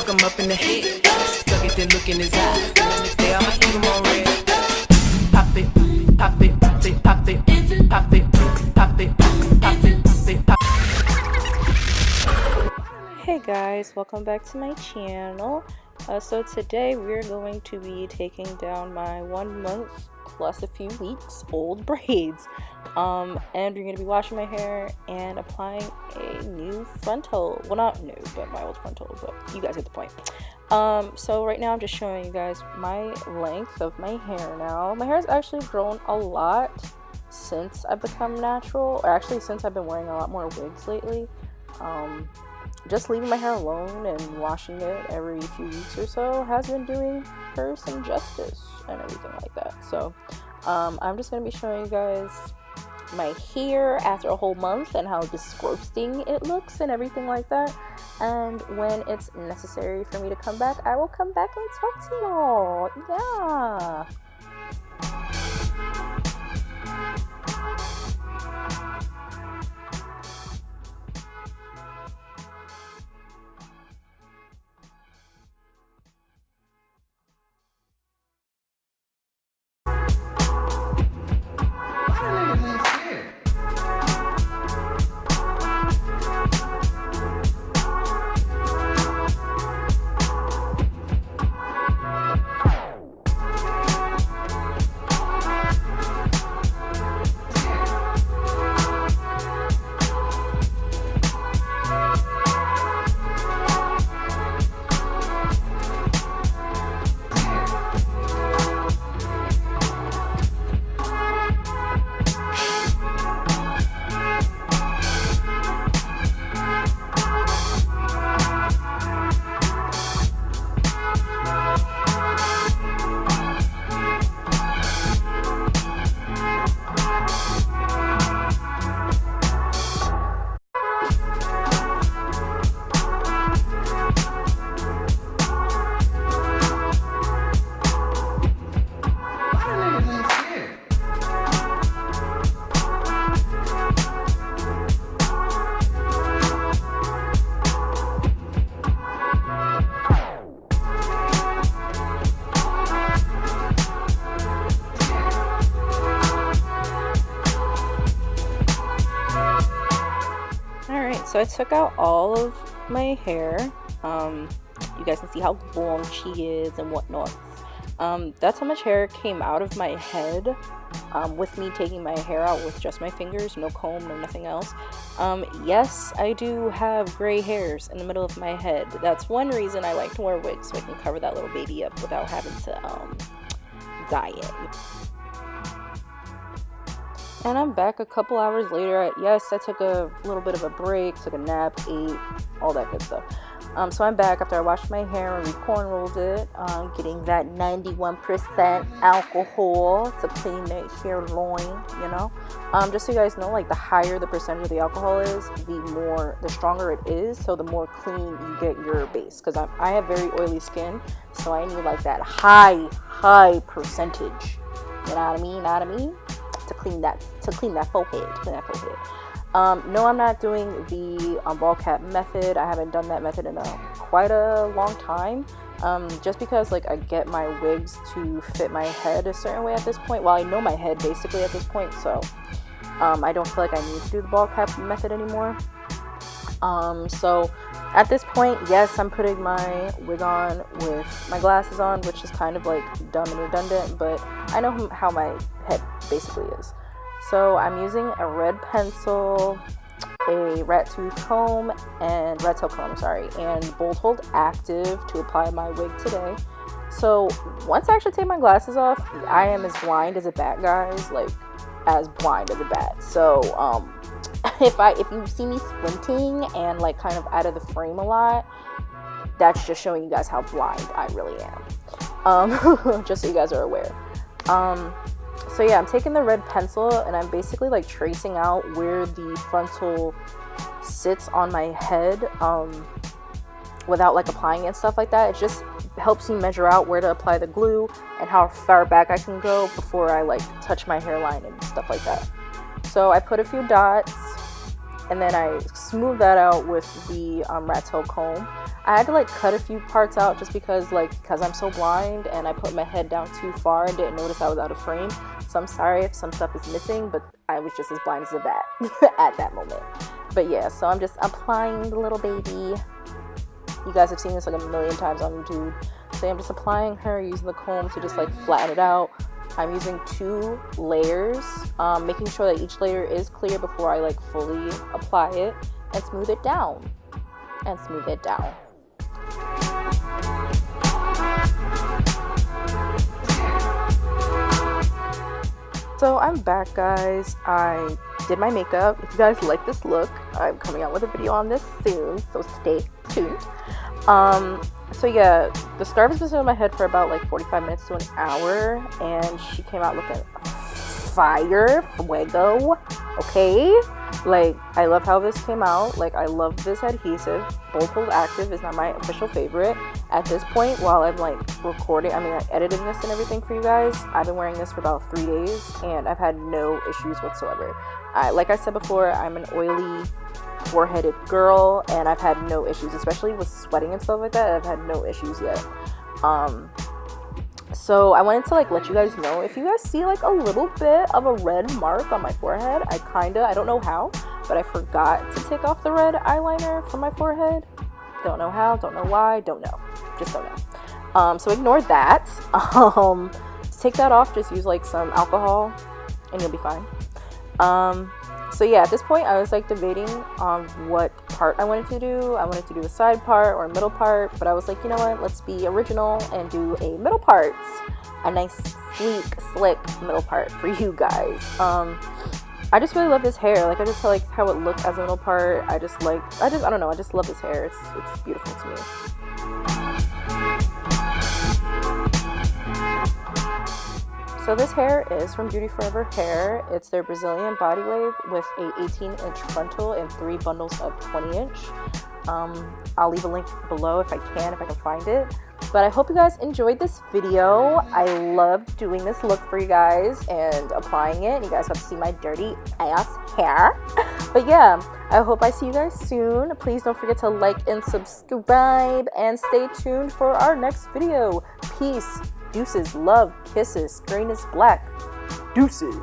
him up in the head. Suck it, then look in his eye. Say I'ma keep him on red. Pop it, pop it, pop it, pop it, pop it, pop it, pop it, pop it. Hey guys, welcome back to my channel. So today we're going to be taking down my 1 month plus a few weeks old braids. And we're going to be washing my hair and applying a new frontal. Well, not new, but my old frontal, but you guys get the point. So right now I'm just showing you guys my length of my hair now. My hair has actually grown a lot since I've become natural, or actually since I've been wearing a lot more wigs lately. Just leaving my hair alone and washing it every few weeks or so has been doing her some justice and everything like that. So I'm just going to be showing you guys my hair after a whole month and how disgusting it looks and everything like that. And when it's necessary for me to come back, I will come back and talk to y'all. Yeah. So I took out all of my hair. You guys can see how long she is and whatnot. That's how much hair came out of my head with me taking my hair out with just my fingers, no comb, no nothing else. Yes, I do have gray hairs in the middle of my head. That's one reason I like to wear wigs, so I can cover that little baby up without having to dye it. And I'm back a couple hours later. Yes, I took a little bit of a break, took a nap, ate, all that good stuff. So I'm back after I washed my hair and re-cornrowed it, getting that 91% alcohol to clean that hairline, you know. Just so you guys know, like, the higher the percentage of the alcohol is, the stronger it is, so the more clean you get your base. Because I have very oily skin, so I need like that high percentage. You know what I mean? To clean that forehead. No, I'm not doing the ball cap method. I haven't done that method in quite a long time. Just because, like, I get my wigs to fit my head a certain way at this point. Well, I know my head basically at this point, so I don't feel like I need to do the ball cap method anymore. So at this point, yes, I'm putting my wig on with my glasses on, which is kind of like dumb and redundant, but I know how my head basically is. So I'm using a red pencil, a rat tail comb, and Bold Hold Active to apply my wig today. So once I actually take my glasses off, I am as blind as a bat, guys, like as blind as a bat. So if you see me squinting and like kind of out of the frame a lot, that's just showing you guys how blind I really am. Just so you guys are aware. So yeah, I'm taking the red pencil and I'm basically like tracing out where the frontal sits on my head without like applying it and stuff like that. It just helps me measure out where to apply the glue and how far back I can go before I like touch my hairline and stuff like that. So I put a few dots and then I smoothed that out with the rat tail comb. I had to like cut a few parts out just because I'm so blind and I put my head down too far and didn't notice I was out of frame. So I'm sorry if some stuff is missing, but I was just as blind as a bat at that moment. But yeah, so I'm just applying the little baby. You guys have seen this like a million times on YouTube. So I'm just applying her using the comb to just like flatten it out. I'm using 2 layers, making sure that each layer is clear before I like fully apply it, and smooth it down. And smooth it down. So I'm back, guys. I did my makeup. If you guys like this look, I'm coming out with a video on this soon, so stay tuned. So yeah, the scarf has been sitting on my head for about like 45 minutes to an hour, and she came out looking fire, fuego, okay? Like, I love how this came out. Like, I love this adhesive. Bold Hold Active is not my official favorite. At this point, while I'm like recording, I edited this and everything for you guys, I've been wearing this for about 3 days, and I've had no issues whatsoever. Like I said before, I'm an oily, foreheaded girl, and I've had no issues, especially with sweating and stuff like that. I've had no issues yet. So I wanted to like let you guys know, if you guys see like a little bit of a red mark on my forehead, I don't know how, but I forgot to take off the red eyeliner from my forehead. Don't know how, don't know why, don't know, just don't know. So ignore that. To take that off, just use like some alcohol and you'll be fine. So yeah, at this point I was like debating on what part I wanted to do. I wanted to do a side part or a middle part, but I was like, you know what, let's be original and do a middle part, a nice sleek, slick middle part for you guys. I just really love this hair. Like, I just like how it looked as a middle part. I don't know, I just love this hair. It's beautiful to me. So this hair is from Beauty Forever Hair. It's their Brazilian body wave with a 18-inch frontal and 3 bundles of 20-inch. I'll leave a link below if I can find it. But I hope you guys enjoyed this video. I loved doing this look for you guys and applying it. You guys got to see my dirty ass hair. But yeah, I hope I see you guys soon. Please don't forget to like and subscribe, and stay tuned for our next video. Peace. Deuces, love, kisses, green is black. Deuces.